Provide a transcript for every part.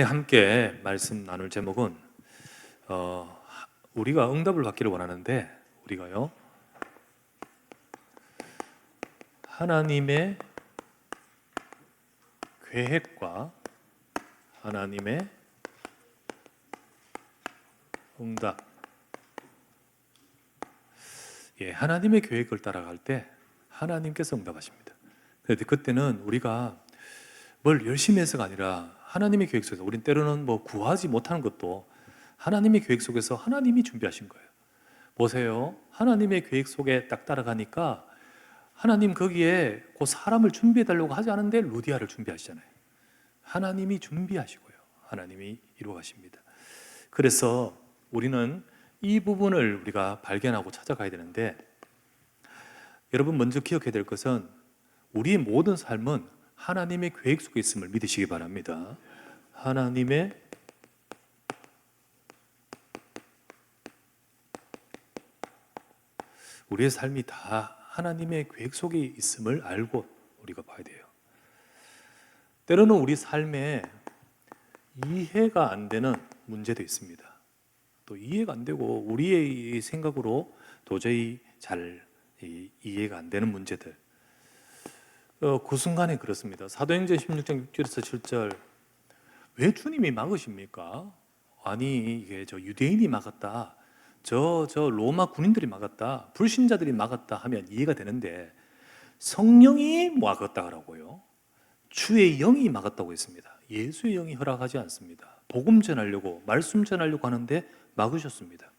함께 말씀 나눌 제목은 우리가 응답을 받기를 원하는데 우리가요 하나님의 계획과 하나님의 응답. 하나님의 계획을 따라갈 때 하나님께서 응답하십니다. 그런데 그때는 우리가 뭘 열심히 해서가 아니라 하나님의 계획 속에서, 우린 때로는 구하지 못하는 것도 하나님의 계획 속에서 하나님이 준비하신 거예요. 보세요, 하나님의 계획 속에 딱 따라가니까 하나님 거기에 그 사람을 준비해 달라고 하지 않은데 루디아를 준비하시잖아요. 하나님이 준비하시고요, 하나님이 이루어 가십니다. 그래서 우리는 이 부분을 우리가 발견하고 찾아가야 되는데, 여러분 먼저 기억해야 될 것은 우리의 모든 삶은 하나님의 계획 속에 있음을 믿으시기 바랍니다. 우리의 삶이 다 하나님의 계획 속에 있음을 알고 우리가 봐야 돼요. 때로는 우리 삶에 이해가 안 되는 문제도 있습니다. 또 이해가 안 되고 우리의 생각으로 도저히 잘 이해가 안 되는 문제들, 그 순간에 그렇습니다. 사도행전 16장 6절에서 7절, 왜 주님이 막으십니까? 아니 이게 저 유대인이 막았다, 저 로마 군인들이 막았다, 불신자들이 막았다 하면 이해가 되는데 성령이 막았다라고요, 주의 영이 막았다고 했습니다. 예수의 영이 허락하지 않습니다. 복음 전하려고, 말씀 전하려고 하는데 막으셨습니다.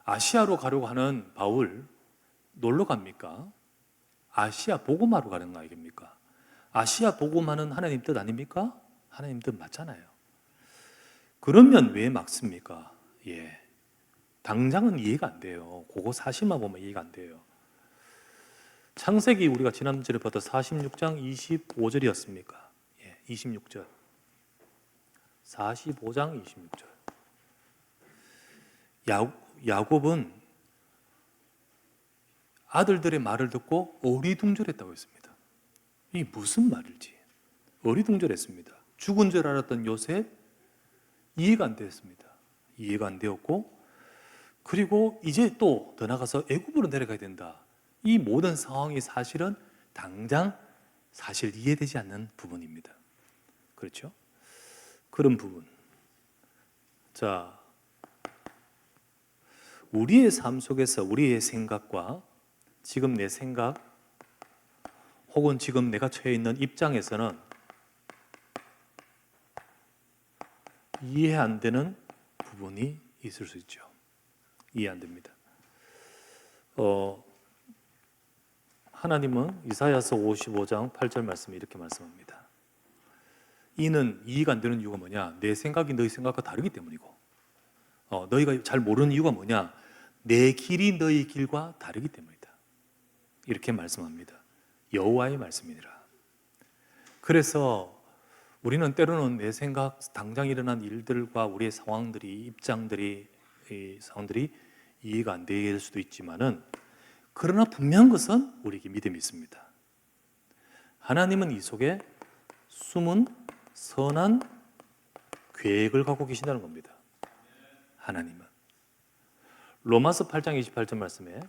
아시아로 가려고 하는 바울 놀러 갑니까? 아시아 복음하러 가는 거 아닙니까? 아시아 복음하는 하나님 뜻 아닙니까? 하나님 뜻 맞잖아요. 그러면 왜 막습니까? 당장은 이해가 안 돼요. 그거 사실만 보면 이해가 안 돼요. 창세기 우리가 지난주에 봤던 46장 25절이었습니까? 26절. 45장 26절. 야곱은 아들들의 말을 듣고 어리둥절했다고 했습니다. 이 무슨 말일지 어리둥절했습니다. 죽은 줄 알았던 요셉, 이해가 안 됐습니다. 이해가 안 되었고, 그리고 이제 또 더 나가서 애굽으로 내려가야 된다. 이 모든 상황이 사실은 당장 사실 이해되지 않는 부분입니다. 그렇죠? 그런 부분. 자, 우리의 삶 속에서 우리의 생각과 지금 내 생각 혹은 지금 내가 처해 있는 입장에서는 이해 안 되는 부분이 있을 수 있죠. 이해 안 됩니다. 하나님은 이사야서 55장 8절 말씀에 이렇게 말씀합니다. 이는 이해가 안 되는 이유가 뭐냐? 내 생각이 너희 생각과 다르기 때문이고, 너희가 잘 모르는 이유가 뭐냐? 내 길이 너희 길과 다르기 때문이다. 이렇게 말씀합니다. 여호와의 말씀이니라. 그래서 우리는 때로는 내 생각, 당장 일어난 일들과 우리의 상황들이, 입장들이, 이 상황들이 이해가 안 될 수도 있지만은, 그러나 분명한 것은 우리에게 믿음이 있습니다. 하나님은 이 속에 숨은 선한 계획을 갖고 계신다는 겁니다. 하나님은 로마서 8장 28절 말씀에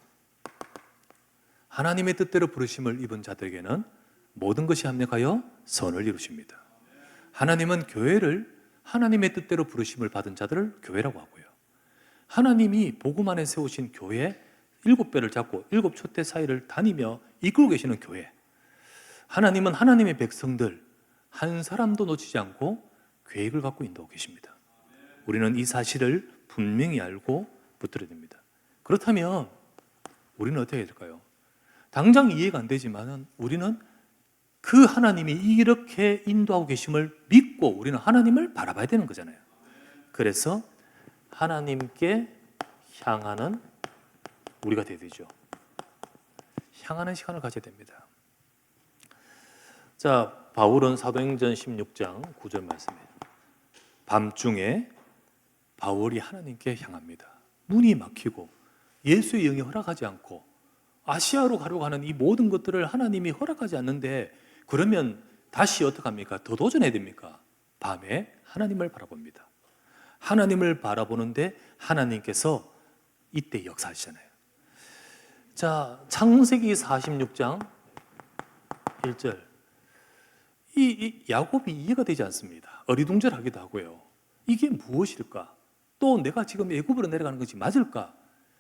하나님의 뜻대로 부르심을 입은 자들에게는 모든 것이 합력하여 선을 이루십니다. 하나님은 교회를, 하나님의 뜻대로 부르심을 받은 자들을 교회라고 하고요, 하나님이 복음 안에 세우신 교회, 7배를 잡고 7촛대 사이를 다니며 이끌고 계시는 교회, 하나님은 하나님의 백성들 한 사람도 놓치지 않고 계획을 갖고 인도하고 계십니다. 우리는 이 사실을 분명히 알고 붙들어야 됩니다. 그렇다면 우리는 어떻게 해야 될까요? 당장 이해가 안 되지만 우리는 그 하나님이 이렇게 인도하고 계심을 믿고 우리는 하나님을 바라봐야 되는 거잖아요. 그래서 하나님께 향하는 우리가 되어야 되죠. 향하는 시간을 가져야 됩니다. 자, 바울은 사도행전 16장 9절 말씀에 밤중에 바울이 하나님께 향합니다. 문이 막히고 예수의 영이 허락하지 않고 아시아로 가려고 하는 이 모든 것들을 하나님이 허락하지 않는데, 그러면 다시 어떡합니까? 더 도전해야 됩니까? 밤에 하나님을 바라봅니다. 하나님을 바라보는데 하나님께서 이때 역사하시잖아요. 자, 창세기 46장 1절. 이 야곱이 이해가 되지 않습니다. 어리둥절하기도 하고요. 이게 무엇일까? 또 내가 지금 애굽으로 내려가는 것이 맞을까?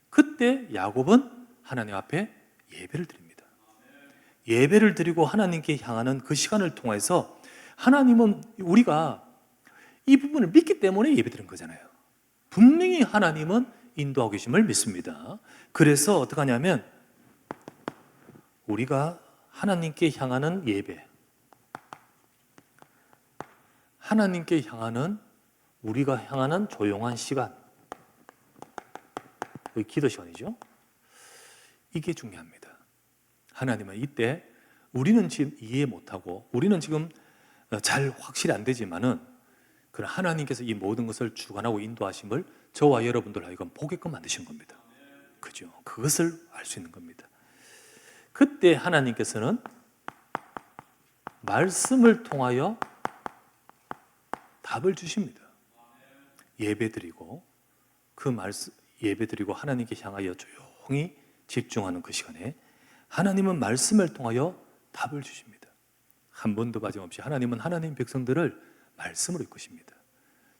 그때 야곱은 하나님 앞에 예배를 드립니다. 예배를 드리고 하나님께 향하는 그 시간을 통해서 하나님은 우리가 이 부분을 믿기 때문에 예배 드린 거잖아요. 분명히 하나님은 인도하고 계심을 믿습니다. 그래서 어떻게 하냐면 우리가 하나님께 향하는 예배, 하나님께 향하는 우리가 향하는 조용한 시간, 기도 시간이죠. 이게 중요합니다. 하나님은 이때 우리는 지금 이해 못하고 우리는 지금 잘 확실히 안 되지만은 그런 하나님께서 이 모든 것을 주관하고 인도하심을 저와 여러분들 하여금 보게끔 만드신 겁니다. 그죠? 그것을 알 수 있는 겁니다. 그때 하나님께서는 말씀을 통하여 답을 주십니다. 예배드리고 그 말씀 예배드리고 하나님께 향하여 조용히 집중하는 그 시간에 하나님은 말씀을 통하여 답을 주십니다. 한 번도 빠짐없이 하나님은 하나님 백성들을 말씀으로 이끄십니다.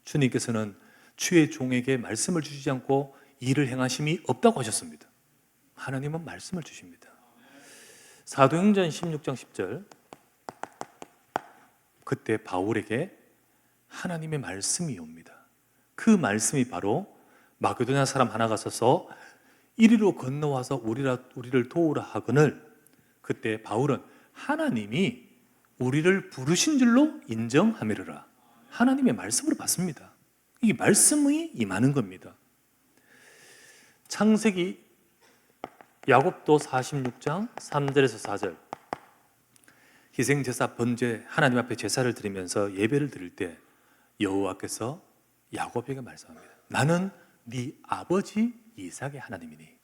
주님께서는 주의 종에게 말씀을 주시지 않고 일을 행하심이 없다고 하셨습니다. 하나님은 말씀을 주십니다. 사도행전 16장 10절. 그때 바울에게 하나님의 말씀이 옵니다. 그 말씀이 바로 마게도냐 사람 하나가 서서 이리로 건너와서 우리를 도우라 하거늘, 그때 바울은 하나님이 우리를 부르신 줄로 인정하미르라. 하나님의 말씀으로 받습니다. 이 말씀이 임하는 겁니다. 창세기 야곱도 46장 3절에서 4절. 희생제사 번제 하나님 앞에 제사를 드리면서 예배를 드릴 때 여호와께서 야곱에게 말씀합니다. 나는 네 아버지 이삭의 하나님이니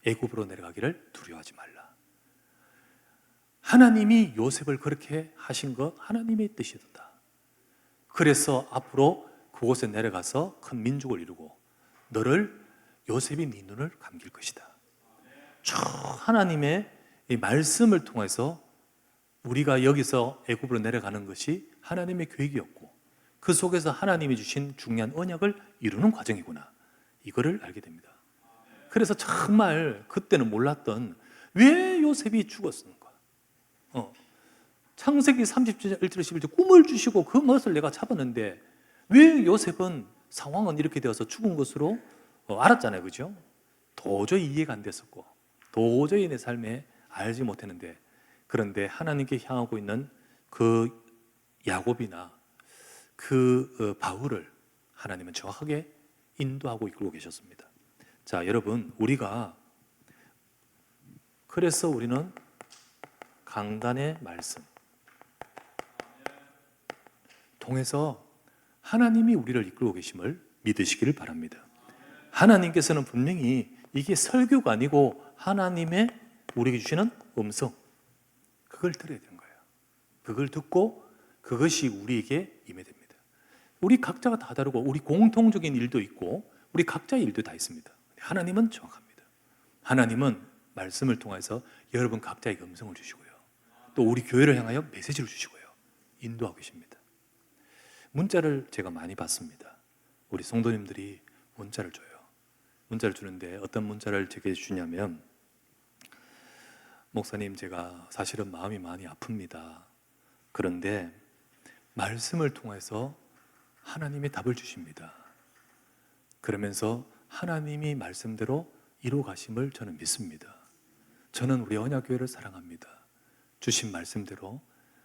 애굽으로 내려가기를 두려워하지 말라. 하나님이 요셉을 그렇게 하신 것 하나님의 뜻이다. 그래서 앞으로 그곳에 내려가서 큰 민족을 이루고 너를 요셉이 네 눈을 감길 것이다. 쭉 하나님의 이 말씀을 통해서 우리가 여기서 애굽으로 내려가는 것이 하나님의 계획이었고 그 속에서 하나님이 주신 중요한 언약을 이루는 과정이구나, 이거를 알게 됩니다. 그래서 정말 그때는 몰랐던 왜 요셉이 죽었는가. 창세기 30절 1절 11절 꿈을 주시고 그 멋을 내가 잡았는데 왜 요셉은 상황은 이렇게 되어서 죽은 것으로 알았잖아요. 그죠? 도저히 이해가 안 됐었고 도저히 내 삶에 알지 못했는데, 그런데 하나님께 향하고 있는 그 야곱이나 그 바울을 하나님은 정확하게 인도하고 이끌고 계셨습니다. 자, 여러분, 그래서 우리는 강단의 말씀 통해서 하나님이 우리를 이끌고 계심을 믿으시기를 바랍니다. 하나님께서는 분명히 이게 설교가 아니고 하나님의 우리에게 주시는 음성, 그걸 들어야 되는 거예요. 그걸 듣고 그것이 우리에게 임해야 됩니다. 우리 각자가 다 다르고 우리 공통적인 일도 있고 우리 각자의 일도 다 있습니다. 하나님은 정확합니다. 하나님은 말씀을 통해서 여러분 각자에게 음성을 주시고요, 또 우리 교회를 향하여 메시지를 주시고요, 인도하고 계십니다. 문자를 제가 많이 받습니다. 우리 성도님들이 문자를 줘요. 문자를 주는데 어떤 문자를 제게 주냐면, 목사님, 제가 사실은 마음이 많이 아픕니다. 그런데 말씀을 통해서 하나님이 답을 주십니다. 그러면서 하나님이 말씀대로 이루 가심을 저는 믿습니다. 저는 우리 언약교회를 사랑합니다. 주신 말씀대로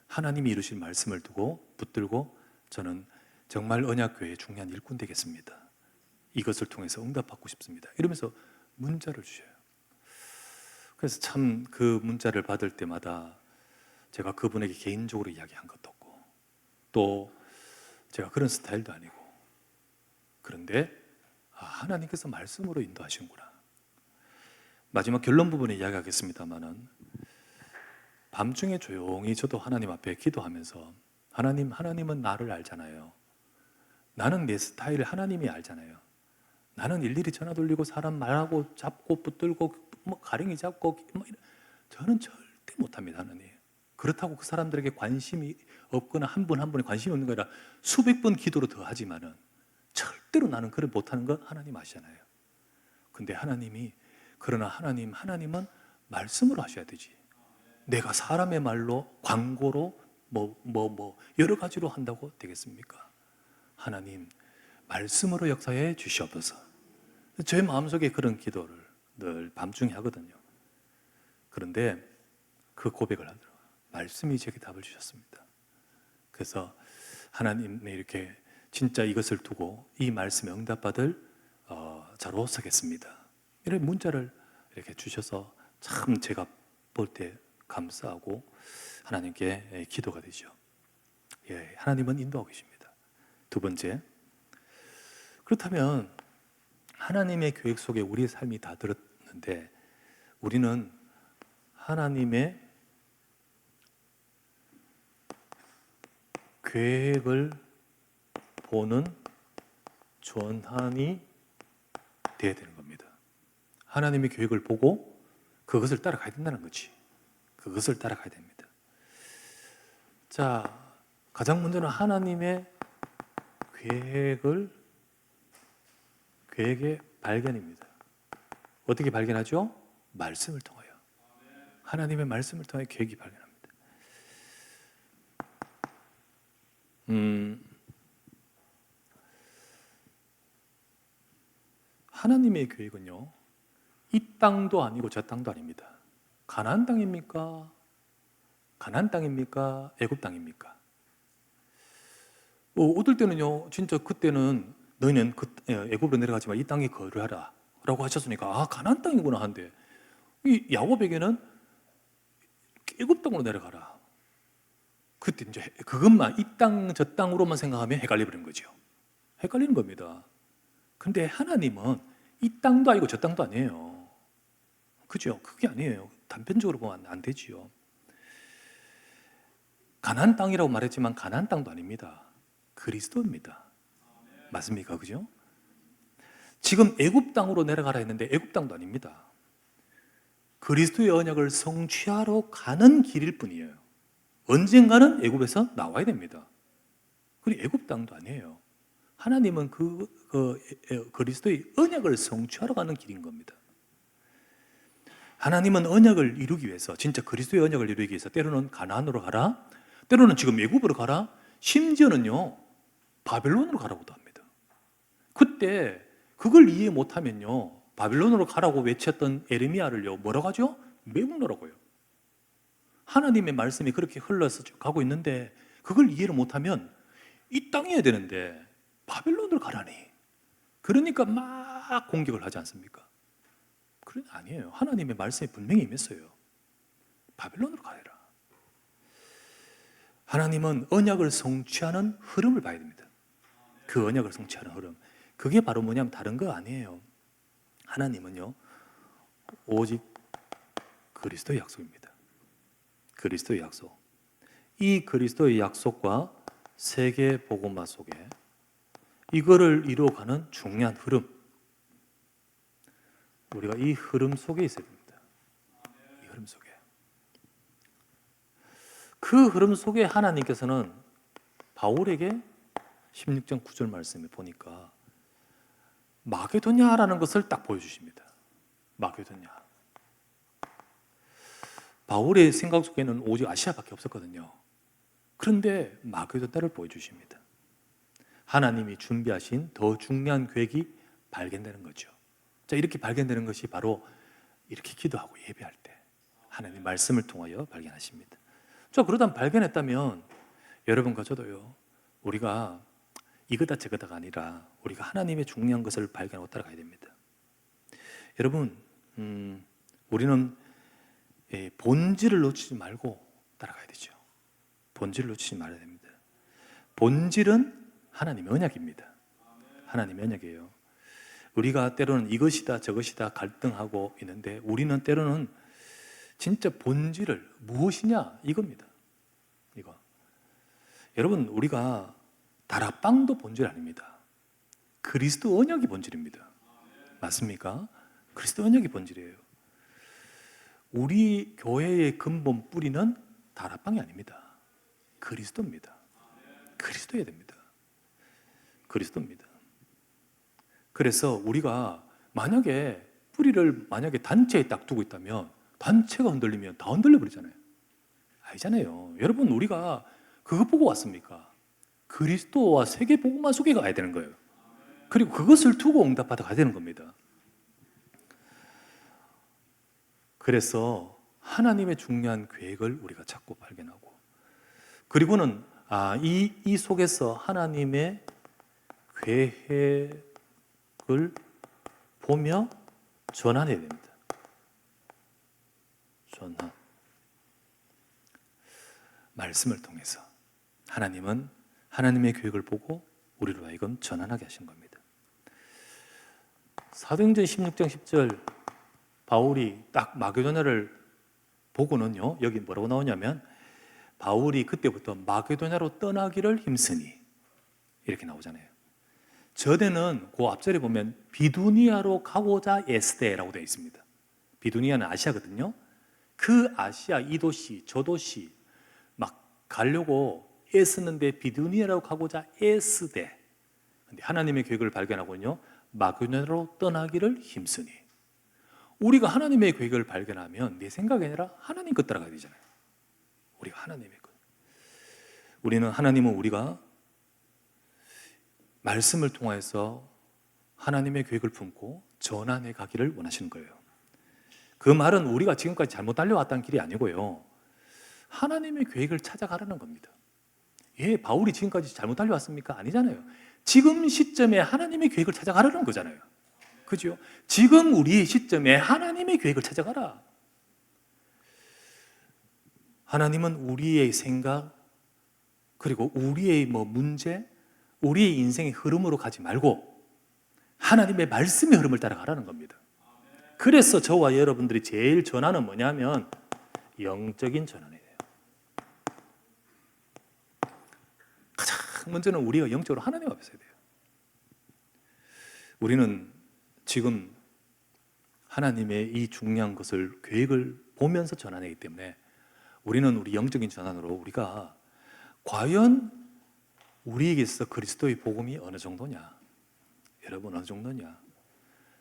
하나님이 이루신 말씀을 두고 붙들고 저는 정말 언약교회의 중요한 일꾼 되겠습니다. 이것을 통해서 응답받고 싶습니다. 이러면서 문자를 주셔요. 그래서 참 그 문자를 받을 때마다 제가 그분에게 개인적으로 이야기한 것도 없고 또 제가 그런 스타일도 아니고, 그런데 하나님께서 말씀으로 인도하시는구나. 마지막 결론 부분에 이야기하겠습니다마는 밤중에 조용히 저도 하나님 앞에 기도하면서 하나님은 나를 알잖아요. 나는 내 스타일을 하나님이 알잖아요. 나는 일일이 전화 돌리고 사람 말하고 잡고 붙들고 뭐 가랭이 잡고 뭐 저는 절대 못합니다. 하나님. 그렇다고 그 사람들에게 관심이 없거나 한 분 한 분에 관심이 없는 거 아니라 수백 번 기도로 더 하지만은 절대로 나는 그걸 못하는 거 하나님 아시잖아요. 근데 그러나 하나님은 말씀으로 하셔야 되지. 내가 사람의 말로 광고로 여러 가지로 한다고 되겠습니까? 하나님 말씀으로 역사해 주시옵소서. 제 마음속에 그런 기도를 늘 밤중에 하거든요. 그런데 그 고백을 하더라고요. 말씀이 제게 답을 주셨습니다. 그래서 하나님이 이렇게 진짜 이것을 두고 이 말씀에 응답받을 자로 서겠습니다. 이런 문자를 이렇게 주셔서 참 제가 볼 때 감사하고 하나님께 기도가 되죠. 예, 하나님은 인도하고 계십니다. 두 번째, 그렇다면 하나님의 계획 속에 우리의 삶이 다 들었는데 우리는 하나님의 계획을 보는 전환이 되어야 되는 겁니다. 하나님의 계획을 보고 그것을 따라가야 된다는 거지. 그것을 따라가야 됩니다. 자, 가장 먼저는 하나님의 계획의 발견입니다. 어떻게 발견하죠? 말씀을 통하여. 하나님의 말씀을 통해 계획이 발견합니다. 하나님의 계획은요, 이 땅도 아니고 저 땅도 아닙니다. 가나안 땅입니까? 가나안 땅입니까? 애굽 땅입니까? 어떨 때는요, 진짜 그때는 너희는 애굽으로 내려가지만 이 땅에 거류하라 라고 하셨으니까 가나안 땅이구나 한데 이 야곱에게는 애굽 땅으로 내려가라. 그때 이제 그것만 이 땅 저 땅으로만 생각하면 헷갈려버린 거죠. 헷갈리는 겁니다. 근데 하나님은 이 땅도 아니고 저 땅도 아니에요. 그죠? 그게 아니에요. 단편적으로 보면 안 되지요. 가나안 땅이라고 말했지만 가나안 땅도 아닙니다. 그리스도입니다. 맞습니까? 그죠? 지금 애굽 땅으로 내려가라 했는데 애굽 땅도 아닙니다. 그리스도의 언약을 성취하러 가는 길일 뿐이에요. 언젠가는 애굽에서 나와야 됩니다. 그리고 애굽 땅도 아니에요. 하나님은 그리스도의 언약을 성취하러 가는 길인 겁니다. 하나님은 언약을 이루기 위해서, 진짜 그리스도의 언약을 이루기 위해서 때로는 가나안으로 가라, 때로는 지금 애굽으로 가라, 심지어는요 바벨론으로 가라고도 합니다. 그때 그걸 이해 못하면요 바벨론으로 가라고 외쳤던 에레미야를요 뭐라고 하죠? 매국노라고요. 하나님의 말씀이 그렇게 흘러서 가고 있는데 그걸 이해를 못하면 이 땅이어야 되는데 바벨론으로 가라니. 그러니까 막 공격을 하지 않습니까? 그건 아니에요. 하나님의 말씀이 분명히 임했어요. 바벨론으로 가라. 하나님은 언약을 성취하는 흐름을 봐야 됩니다. 그 언약을 성취하는 흐름. 그게 바로 뭐냐면 다른 거 아니에요. 하나님은요 오직 그리스도의 약속입니다. 그리스도의 약속. 이 그리스도의 약속과 세계 복음화 속에 이거를 이루어가는 중요한 흐름, 우리가 이 흐름 속에 있어야 됩니다. 이 흐름 속에. 그 흐름 속에 하나님께서는 바울에게 16장 9절 말씀에 보니까 마게도냐라는 것을 딱 보여주십니다. 마게도냐. 바울의 생각 속에는 오직 아시아밖에 없었거든요. 그런데 마게도냐를 보여주십니다. 하나님이 준비하신 더 중요한 계획이 발견되는 거죠. 자, 이렇게 발견되는 것이 바로 이렇게 기도하고 예배할 때 하나님의 말씀을 통하여 발견하십니다. 자, 그러다 발견했다면 여러분과 저도요, 우리가 이거다 저거다가 아니라 우리가 하나님의 중요한 것을 발견하고 따라가야 됩니다. 여러분, 우리는 본질을 놓치지 말고 따라가야 되죠. 본질을 놓치지 말아야 됩니다. 본질은 하나님의 언약입니다. 하나님의 언약이에요. 우리가 때로는 이것이다 저것이다 갈등하고 있는데 우리는 때로는 진짜 본질을 무엇이냐 이겁니다. 이거 여러분, 우리가 다락방도 본질 아닙니다. 그리스도 언약이 본질입니다. 맞습니까? 그리스도 언약이 본질이에요. 우리 교회의 근본 뿌리는 다락방이 아닙니다. 그리스도입니다. 그리스도여야 됩니다. 그리스도입니다. 그래서 우리가 만약에 뿌리를 단체에 딱 두고 있다면 단체가 흔들리면 다 흔들려 버리잖아요. 아니잖아요. 여러분, 우리가 그것 보고 왔습니까? 그리스도와 세계 복음화 속에 가야 되는 거예요. 그리고 그것을 두고 응답받아 가야 되는 겁니다. 그래서 하나님의 중요한 계획을 우리가 찾고 발견하고, 그리고는 이 속에서 하나님의 계획을 보며 전환해야 됩니다. 전환. 말씀을 통해서 하나님은 하나님의 계획을 보고 우리로 하여금 전환하게 하신 겁니다. 사도행전 16장 10절 바울이 딱 마게도냐를 보고는요, 여기 뭐라고 나오냐면 바울이 그때부터 마게도냐로 떠나기를 힘쓰니 이렇게 나오잖아요. 저대는 그 앞절에 보면 비두니아로 가고자 애쓰되라고 되어 있습니다. 비두니아는 아시아거든요. 그 아시아 이 도시 저 도시 막 가려고 애쓰는데 비두니아로 가고자 애쓰되, 근데 하나님의 계획을 발견하고는요, 마게도냐로 떠나기를 힘쓰니. 우리가 하나님의 계획을 발견하면 내 생각이 아니라 하나님 것 따라가야 되잖아요. 우리가 하나님의 것. 하나님은 우리가 말씀을 통해서 하나님의 계획을 품고 전환해 가기를 원하시는 거예요. 그 말은 우리가 지금까지 잘못 달려왔다는 길이 아니고요, 하나님의 계획을 찾아가라는 겁니다. 바울이 지금까지 잘못 달려왔습니까? 아니잖아요. 지금 시점에 하나님의 계획을 찾아가라는 거잖아요. 그죠? 지금 우리 시점에 하나님의 계획을 찾아가라. 하나님은 우리의 생각, 그리고 우리의 문제, 우리의 인생의 흐름으로 가지 말고 하나님의 말씀의 흐름을 따라가라는 겁니다. 그래서 저와 여러분들이 제일 전환은 뭐냐면 영적인 전환이에요. 가장 먼저는 우리가 영적으로 하나님 앞에 서야 돼요. 우리는 지금 하나님의 이 중요한 것을, 계획을 보면서 전환하기 때문에 우리는 우리 영적인 전환으로 우리가 과연 우리에게 있어 그리스도의 복음이 어느 정도냐? 여러분, 어느 정도냐?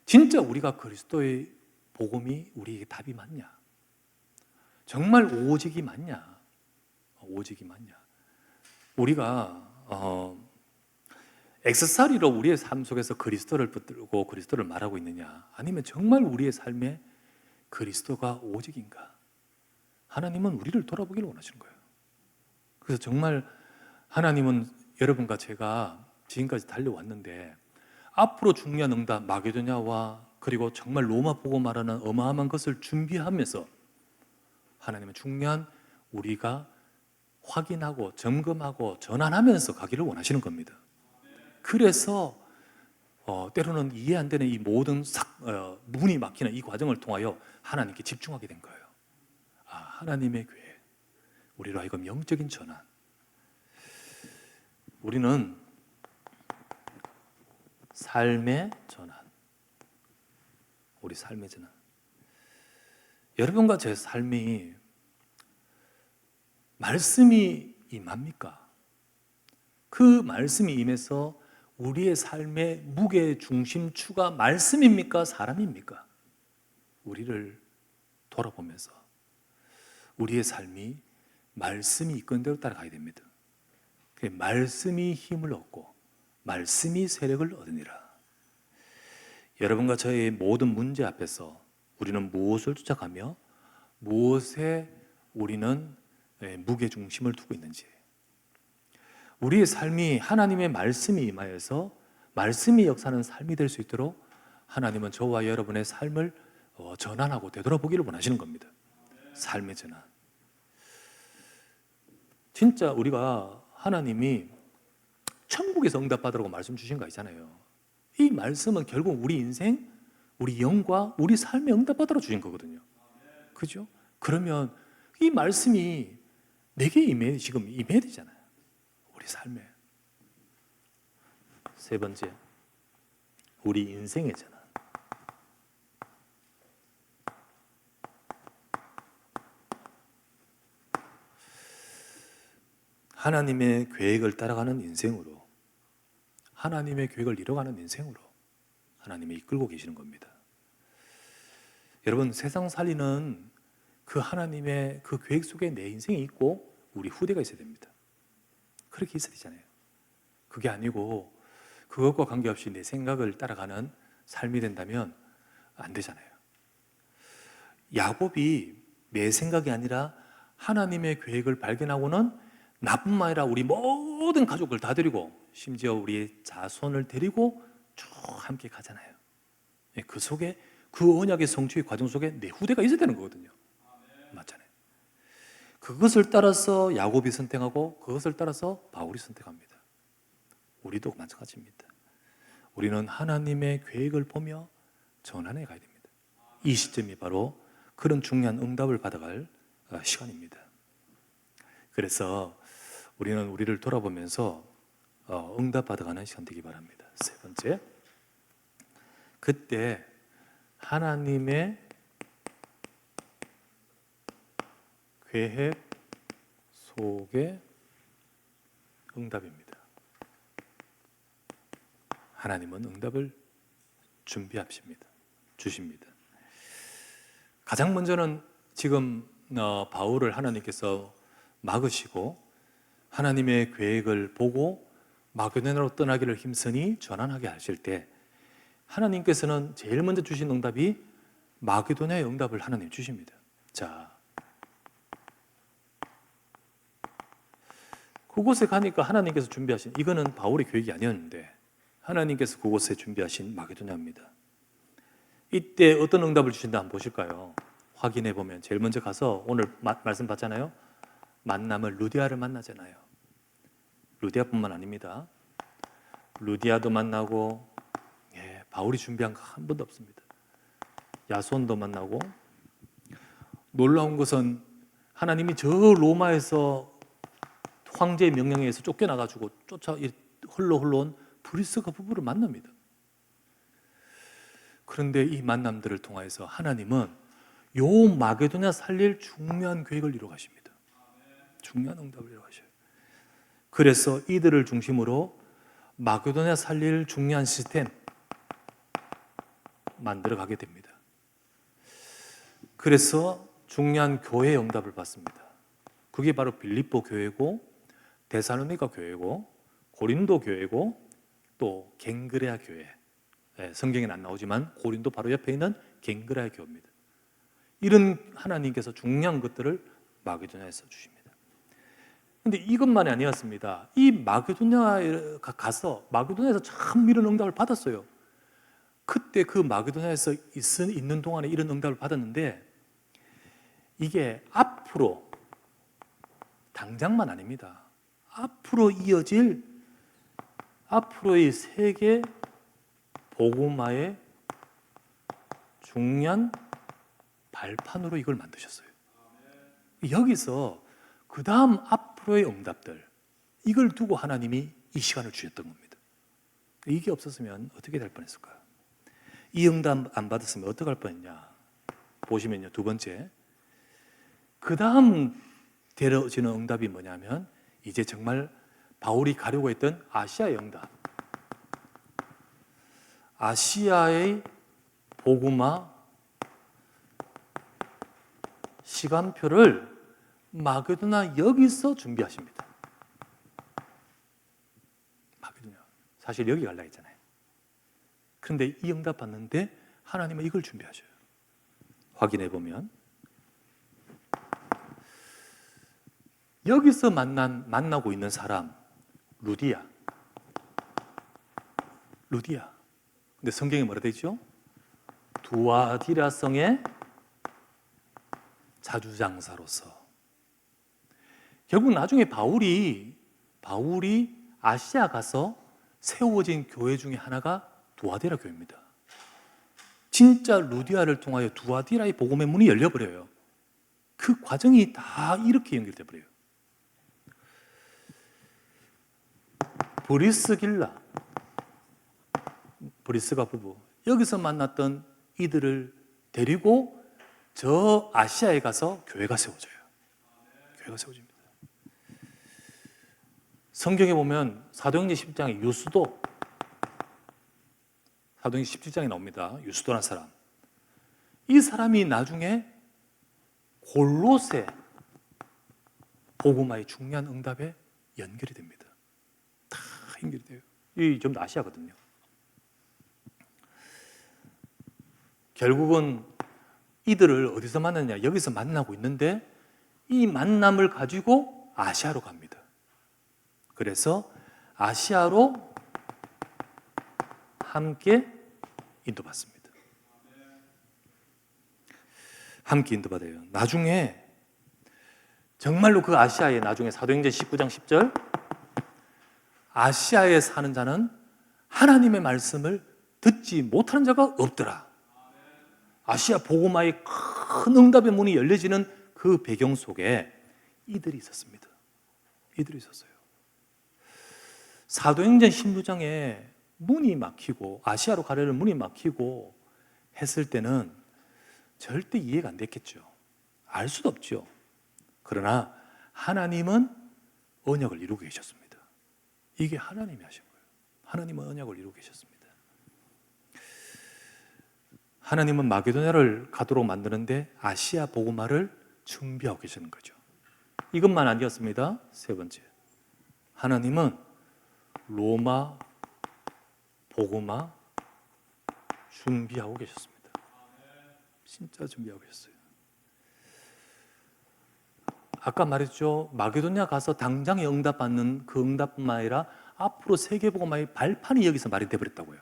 진짜 우리가 그리스도의 복음이 우리에게 답이 맞냐? 정말 오직이 맞냐? 오직이 맞냐? 우리가 액세서리로 우리의 삶 속에서 그리스도를 붙들고 그리스도를 말하고 있느냐? 아니면 정말 우리의 삶에 그리스도가 오직인가? 하나님은 우리를 돌아보기를 원하시는 거예요. 그래서 정말 하나님은 여러분과 제가 지금까지 달려왔는데 앞으로 중요한 응답 마게도냐와 그리고 정말 로마 보고 말하는 어마어마한 것을 준비하면서 하나님은 중요한 우리가 확인하고 점검하고 전환하면서 가기를 원하시는 겁니다. 그래서 때로는 이해 안 되는 이 모든 문이 막히는 이 과정을 통하여 하나님께 집중하게 된 거예요. 하나님의 계획, 우리로 하여금 영적인 전환. 우리는 삶의 전환, 우리 삶의 전환. 여러분과 제 삶이 말씀이 임합니까? 그 말씀이 임해서 우리의 삶의 무게 중심추가 말씀입니까? 사람입니까? 우리를 돌아보면서 우리의 삶이 말씀이 이끄는 대로 따라가야 됩니다. 말씀이 힘을 얻고 말씀이 세력을 얻으니라. 여러분과 저의 모든 문제 앞에서 우리는 무엇을 쫓아가며 무엇에 우리는 무게중심을 두고 있는지, 우리의 삶이 하나님의 말씀이 임하여서 말씀이 역사하는 삶이 될 수 있도록 하나님은 저와 여러분의 삶을 전환하고 되돌아보기를 원하시는 겁니다. 삶의 전환. 진짜 우리가 하나님이 천국에서 응답받으라고 말씀 주신 거 있잖아요. 이 말씀은 결국 우리 인생, 우리 영과 우리 삶에 응답받으러 주신 거거든요. 그죠? 그러면 이 말씀이 내게 지금 임해야 되잖아요. 우리 삶에. 세 번째, 우리 인생의 전환. 하나님의 계획을 따라가는 인생으로, 하나님의 계획을 이뤄가는 인생으로 하나님이 이끌고 계시는 겁니다. 여러분, 세상 살리는 그 하나님의 그 계획 속에 내 인생이 있고 우리 후대가 있어야 됩니다. 그렇게 있어야 되잖아요. 그게 아니고 그것과 관계없이 내 생각을 따라가는 삶이 된다면 안 되잖아요. 야곱이 내 생각이 아니라 하나님의 계획을 발견하고는 나뿐만 아니라 우리 모든 가족을 다 데리고, 심지어 우리의 자손을 데리고 쭉 함께 가잖아요. 그 속에, 그 언약의 성취의 과정 속에 내 후대가 있어야 되는 거거든요. 맞잖아요. 그것을 따라서 야곱이 선택하고 그것을 따라서 바울이 선택합니다. 우리도 마찬가지입니다. 우리는 하나님의 계획을 보며 전환해 가야 됩니다. 이 시점이 바로 그런 중요한 응답을 받아갈 시간입니다. 그래서 우리는 우리를 돌아보면서 응답 받아가는 시간 되기 바랍니다. 세 번째, 그때 하나님의 계획 속의 응답입니다. 하나님은 응답을 준비하십니다. 주십니다. 가장 먼저는 지금 바울을 하나님께서 막으시고 하나님의 계획을 보고 마게도냐로 떠나기를 힘쓰니 전환하게 하실 때 하나님께서는 제일 먼저 주신 응답이 마게도냐의 응답을 하나님 주십니다. 자, 그곳에 가니까 하나님께서 준비하신, 이거는 바울의 계획이 아니었는데 하나님께서 그곳에 준비하신 마게도냐입니다. 이때 어떤 응답을 주신다 한번 보실까요? 확인해 보면 제일 먼저 가서 오늘 말씀 받잖아요. 만남을, 루디아를 만나잖아요. 루디아뿐만 아닙니다. 루디아도 만나고, 바울이 준비한 거 한 번도 없습니다. 야손도 만나고, 놀라운 것은 하나님이 저 로마에서 황제의 명령에 의해서 쫓겨나가지고 흘러온 브리스가 부부를 만납니다. 그런데 이 만남들을 통해서 하나님은 요 마게도냐 살릴 중요한 계획을 이루어가십니다. 중요한 응답을 이루어가셔요. 그래서 이들을 중심으로 마게도냐 살릴 중요한 시스템 만들어가게 됩니다. 그래서 중요한 교회의 응답을 받습니다. 그게 바로 빌립보 교회고, 데살로니가 교회고, 고린도 교회고, 또 갱그레아 교회. 성경에는 안 나오지만 고린도 바로 옆에 있는 갱그레아 교회입니다. 이런 하나님께서 중요한 것들을 마게도냐에서 주십니다. 그런데 이것만이 아니었습니다. 이 마게도냐에 가서 마게도냐에서 참 이런 응답을 받았어요. 그때 그 마게도냐에서 있는 동안에 이런 응답을 받았는데 이게 앞으로, 당장만 아닙니다. 앞으로 이어질 앞으로의 세계 복음화의 중요한 발판으로 이걸 만드셨어요. 여기서 그 다음 앞으로의 응답들, 이걸 두고 하나님이 이 시간을 주셨던 겁니다. 이게 없었으면 어떻게 될 뻔했을까요? 이 응답 안 받았으면 어떻게 할 뻔했냐 보시면요, 두 번째, 그 다음 데려지는 응답이 뭐냐면 이제 정말 바울이 가려고 했던 아시아의 응답, 아시아의 복음화 시간표를 마게도냐 여기서 준비하십니다. 마게도냐, 사실 여기 갈라 했잖아요. 그런데 이 응답 받는데 하나님은 이걸 준비하셔요. 확인해 보면 여기서 만나고 있는 사람, 루디아. 근데 성경에 뭐라 되어 있죠? 두아디라 성의 자주장사로서. 결국 나중에 바울이 아시아 가서 세워진 교회 중에 하나가 두아디라 교회입니다. 진짜 루디아를 통하여 두아디라의 복음의 문이 열려버려요. 그 과정이 다 이렇게 연결돼 버려요. 브리스길라, 브리스가 부부, 여기서 만났던 이들을 데리고 저 아시아에 가서 교회가 세워져요. 교회가 세워집니다. 성경에 보면 사도행전 10장에 유수도, 사도행전 17장에 나옵니다. 유수도라는 사람. 이 사람이 나중에 골로새 복음화의 중요한 응답에 연결이 됩니다. 다 연결이 돼요. 이 좀 아시아거든요. 결국은 이들을 어디서 만났냐? 여기서 만나고 있는데 이 만남을 가지고 아시아로 갑니다. 그래서 아시아로 함께 인도받습니다. 함께 인도받아요. 나중에 정말로 그 아시아에 나중에 사도행전 19장 10절 아시아에 사는 자는 하나님의 말씀을 듣지 못하는 자가 없더라. 아시아 복음화의 큰 응답의 문이 열려지는 그 배경 속에 이들이 있었습니다. 이들이 있었어요. 사도행전 16장에 문이 막히고 아시아로 가려는 문이 막히고 했을 때는 절대 이해가 안 됐겠죠. 알 수도 없죠. 그러나 하나님은 언약을 이루고 계셨습니다. 이게 하나님이 하신 거예요. 하나님은 언약을 이루고 계셨습니다. 하나님은 마게도냐를 가도록 만드는데 아시아 복음화를 준비하고 계시는 거죠. 이것만 아니었습니다. 세 번째, 하나님은 로마 복음화 준비하고 계셨습니다. 진짜 준비하고 계셨어요. 아까 말했죠. 마게도냐 가서 당장에 응답받는 그 응답뿐만 아니라 앞으로 세계복음화의 발판이 여기서 마련돼 버렸다고요.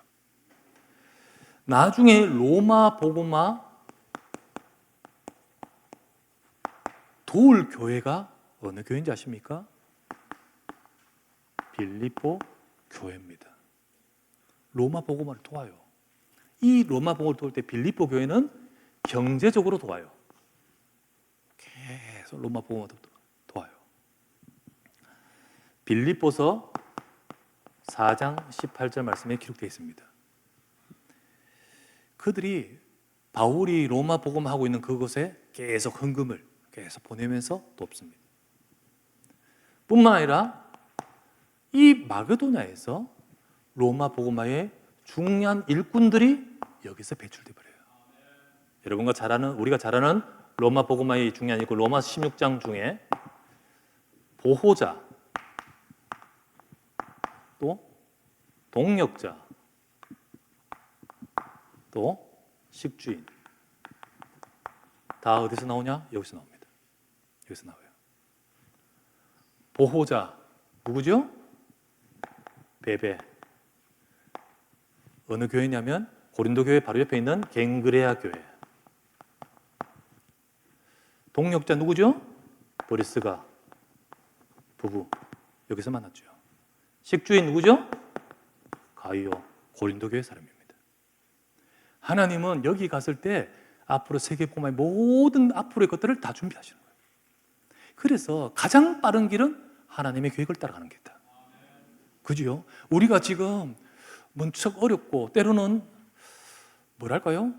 나중에 로마 복음화 도울 교회가 어느 교회인지 아십니까? 빌립보 교회입니다. 로마 복음화를 도와요. 이 로마 복음을 도울 때 빌립보 교회는 경제적으로 도와요. 계속 로마 복음화도 도와요. 빌립보서 4장 18절 말씀에 기록되어 있습니다. 그들이 바울이 로마 복음하고 있는 그곳에 계속 헌금을 계속 보내면서 돕습니다. 뿐만 아니라 이 마게도냐에서 로마 복음화의 중요한 일꾼들이 여기서 배출돼 버려요. 여러분과 우리가 잘 아는 로마 복음화의 중요한 일꾼 로마 16장 중에 보호자, 또 동역자, 또 식주인 다 어디서 나오냐? 여기서 나옵니다. 여기서 나와요. 보호자 누구죠? 베베. 어느 교회냐면 고린도 교회 바로 옆에 있는 갱그레아 교회. 동역자 누구죠? 보리스가 부부. 여기서 만났죠. 식주인 누구죠? 가이오. 고린도 교회 사람입니다. 하나님은 여기 갔을 때 앞으로 세계복음화의 모든 앞으로의 것들을 다 준비하시는 거예요. 그래서 가장 빠른 길은 하나님의 계획을 따라가는 길이다. 그죠? 우리가 지금 문척 어렵고 때로는 뭐랄까요?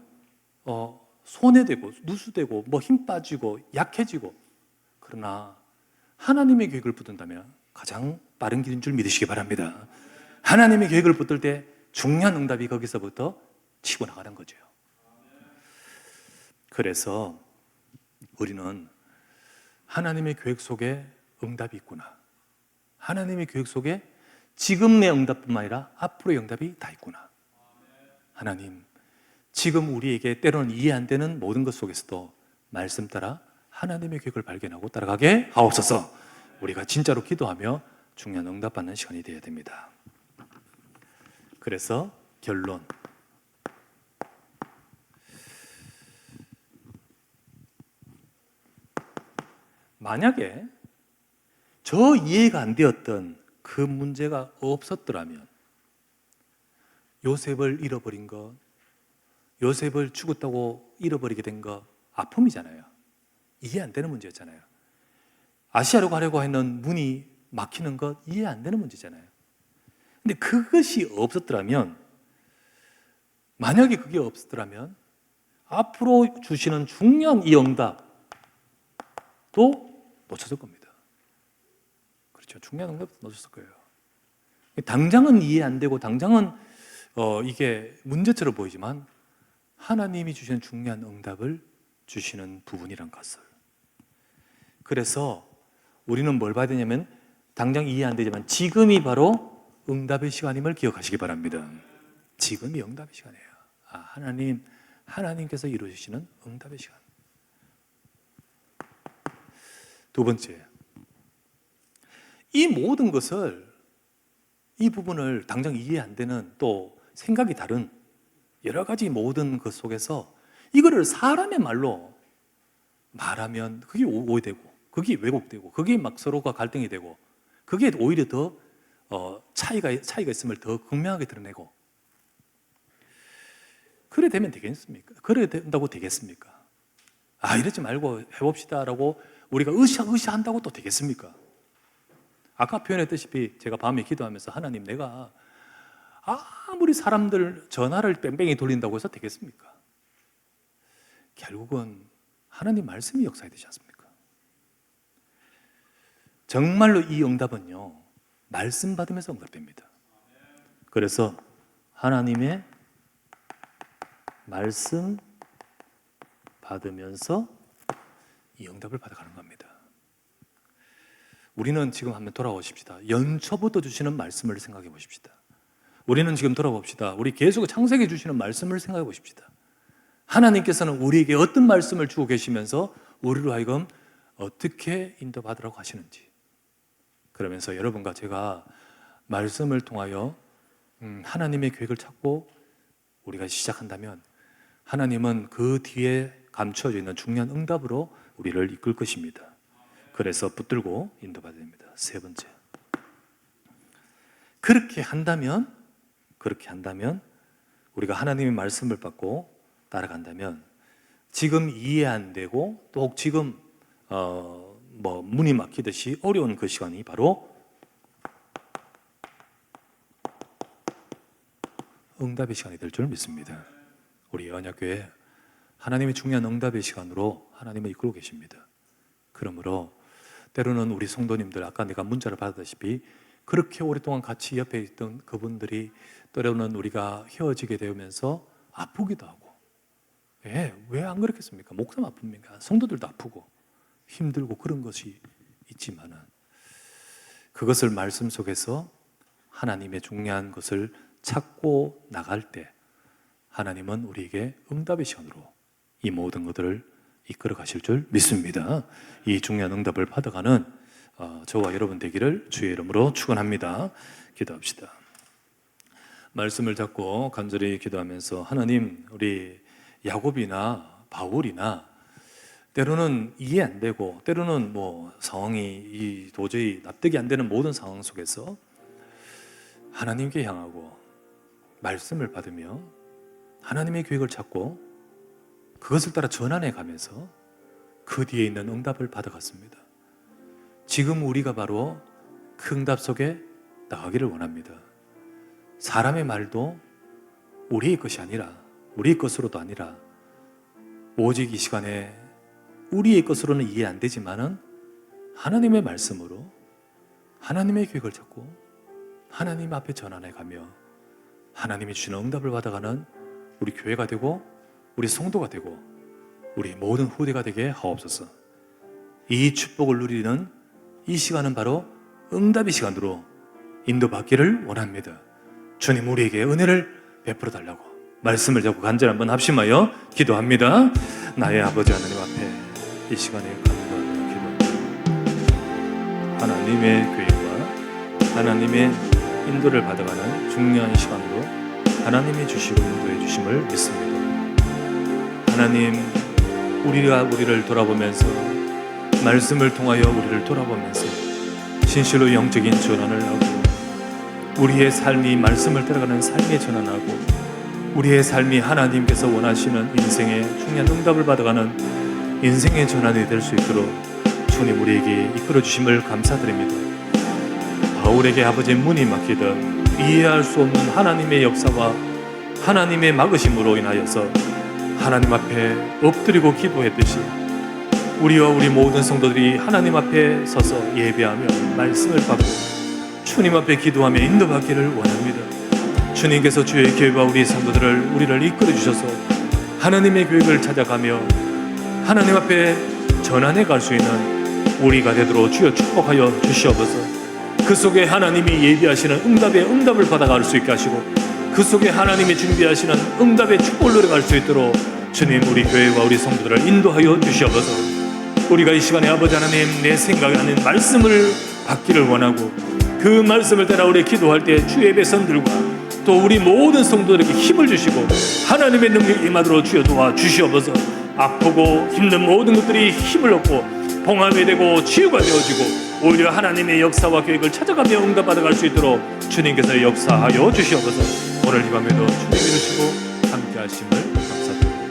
손해되고 누수되고 힘 빠지고 약해지고 그러나 하나님의 계획을 붙든다면 가장 빠른 길인 줄 믿으시기 바랍니다. 하나님의 계획을 붙들 때 중요한 응답이 거기서부터 치고 나가는 거죠. 그래서 우리는 하나님의 계획 속에 응답이 있구나. 하나님의 계획 속에 지금의 응답뿐만 아니라 앞으로의 응답이 다 있구나. 하나님, 지금 우리에게 때로는 이해 안 되는 모든 것 속에서도 말씀 따라 하나님의 계획을 발견하고 따라가게 하옵소서. 우리가 진짜로 기도하며 중요한 응답받는 시간이 되어야 됩니다. 그래서 결론, 만약에 저 이해가 안 되었던 그 문제가 없었더라면 요셉을 잃어버린 것, 요셉을 죽었다고 잃어버리게 된 것 아픔이잖아요. 이해 안 되는 문제였잖아요. 아시아로 가려고 하는 문이 막히는 것 이해 안 되는 문제잖아요. 근데 그것이 없었더라면, 만약에 그게 없었더라면 앞으로 주시는 중요한 이 응답도 놓쳤을 겁니다. 그렇죠. 중요한 응답도 놓쳤을 거예요. 당장은 이해 안 되고 당장은 이게 문제처럼 보이지만 하나님이 주시는 중요한 응답을 주시는 부분이란 것을. 그래서 우리는 뭘 봐야 되냐면, 당장 이해 안 되지만 지금이 바로 응답의 시간임을 기억하시기 바랍니다. 지금이 응답의 시간이에요. 하나님께서 이루어주시는 응답의 시간. 두 번째, 이 모든 것을, 이 부분을 당장 이해 안 되는, 또 생각이 다른 여러 가지 모든 것 속에서 이거를 사람의 말로 말하면 그게 오해되고, 그게 왜곡되고, 그게 막 서로가 갈등이 되고, 그게 오히려 더 차이가 있음을 더 극명하게 드러내고, 그래 되면 되겠습니까? 그래 된다고 되겠습니까? 이러지 말고 해봅시다라고 우리가 으쌰한다고 또 되겠습니까? 아까 표현했다시피 제가 밤에 기도하면서, 하나님, 내가 아무리 사람들 전화를 뺑뺑이 돌린다고 해서 되겠습니까? 결국은 하나님 말씀이 역사해야 되지 않습니까? 정말로 이 응답은요, 말씀 받으면서 응답됩니다. 그래서 하나님의 말씀 받으면서 이 응답을 받아가는 겁니다. 우리는 지금 한번 돌아오십시다. 연초부터 주시는 말씀을 생각해 보십시다. 우리는 지금 돌아봅시다. 우리 계속 창세기 주시는 말씀을 생각해 보십시다. 하나님께서는 우리에게 어떤 말씀을 주고 계시면서 우리로 하여금 어떻게 인도받으라고 하시는지, 그러면서 여러분과 제가 말씀을 통하여 하나님의 계획을 찾고 우리가 시작한다면, 하나님은 그 뒤에 감춰져 있는 중요한 응답으로 우리를 이끌 것입니다. 그래서 붙들고 인도받아야 됩니다. 세 번째, 그렇게 한다면 우리가 하나님의 말씀을 받고 따라간다면, 지금 이해 안 되고 또 지금 문이 막히듯이 어려운 그 시간이 바로 응답의 시간이 될 줄 믿습니다. 우리 언약교회 하나님의 중요한 응답의 시간으로 하나님을 이끌고 계십니다. 그러므로 때로는 우리 성도님들, 아까 내가 문자를 받았다시피 그렇게 오랫동안 같이 옆에 있던 그분들이 때로는 우리가 헤어지게 되면서 아프기도 하고, 왜 안 그렇겠습니까? 목사만 아픕니까? 성도들도 아프고 힘들고 그런 것이 있지만은, 그것을 말씀 속에서 하나님의 중요한 것을 찾고 나갈 때 하나님은 우리에게 응답의 시간으로 이 모든 것들을 이끌어 가실 줄 믿습니다. 이 중요한 응답을 받아가는 저와 여러분 되기를 주의 이름으로 축원합니다. 기도합시다. 말씀을 잡고 간절히 기도하면서, 하나님, 우리 야곱이나 바울이나 때로는 이해 안 되고 때로는 상황이 도저히 납득이 안 되는 모든 상황 속에서 하나님께 향하고 말씀을 받으며 하나님의 계획을 찾고 그것을 따라 전환해 가면서 그 뒤에 있는 응답을 받아갔습니다. 지금 우리가 바로 그 응답 속에 나가기를 원합니다. 사람의 말도 우리의 것이 아니라, 우리의 것으로도 아니라, 오직 이 시간에 우리의 것으로는 이해 안 되지만은 하나님의 말씀으로 하나님의 계획을 찾고 하나님 앞에 전환해 가며 하나님이 주시는 응답을 받아가는 우리 교회가 되고 우리 성도가 되고 우리 모든 후대가 되게 하옵소서. 이 축복을 누리는 이 시간은 바로 응답의 시간으로 인도받기를 원합니다. 주님, 우리에게 은혜를 베풀어 달라고 말씀을 잡고 간절히 한번 합심하여 기도합니다. 나의 아버지 하나님 앞에 이 시간에 간구하며 기도합니다. 하나님의 계획과 하나님의 인도를 받아가는 중요한 시간으로 하나님이 주시고 인도해 주심을 믿습니다. 하나님, 우리가 우리를 돌아보면서, 말씀을 통하여 우리를 돌아보면서 진실로 영적인 전환을 하고, 우리의 삶이 말씀을 따라가는 삶의 전환하고, 우리의 삶이 하나님께서 원하시는 인생의 중요한 응답을 받아가는 인생의 전환이 될 수 있도록 주님 우리에게 이끌어 주심을 감사드립니다. 바울에게 아버지의 문이 막히듯 이해할 수 없는 하나님의 역사와 하나님의 막으심으로 인하여서 하나님 앞에 엎드리고 기도했듯이 우리와 우리 모든 성도들이 하나님 앞에 서서 예배하며 말씀을 받고 주님 앞에 기도하며 인도받기를 원합니다. 주님께서 주의 교회와 우리 성도들을 우리를 이끌어 주셔서 하나님의 계획을 찾아가며 하나님 앞에 전환해 갈 수 있는 우리가 되도록 주여 축복하여 주시옵소서. 그 속에 하나님이 예비하시는 응답의 응답을 받아갈 수 있게 하시고 그 속에 하나님이 준비하시는 응답의 축복을 누려갈 수 있도록 주님 우리 교회와 우리 성도들을 인도하여 주시옵소서. 우리가 이 시간에 아버지 하나님 내 생각이 아닌 말씀을 받기를 원하고 그 말씀을 따라 우리 기도할 때 주의 백성들과 또 우리 모든 성도들에게 힘을 주시고 하나님의 능력이 임하도록 주여 도와주시옵소서. 아프고 힘든 모든 것들이 힘을 얻고 봉합이 되고 치유가 되어지고 오히려 하나님의 역사와 계획을 찾아가며 응답받아갈 수 있도록 주님께서 역사하여 주시옵소서. 오늘 이 밤에도 주님 이루시고 함께 하심을 감사드립니다.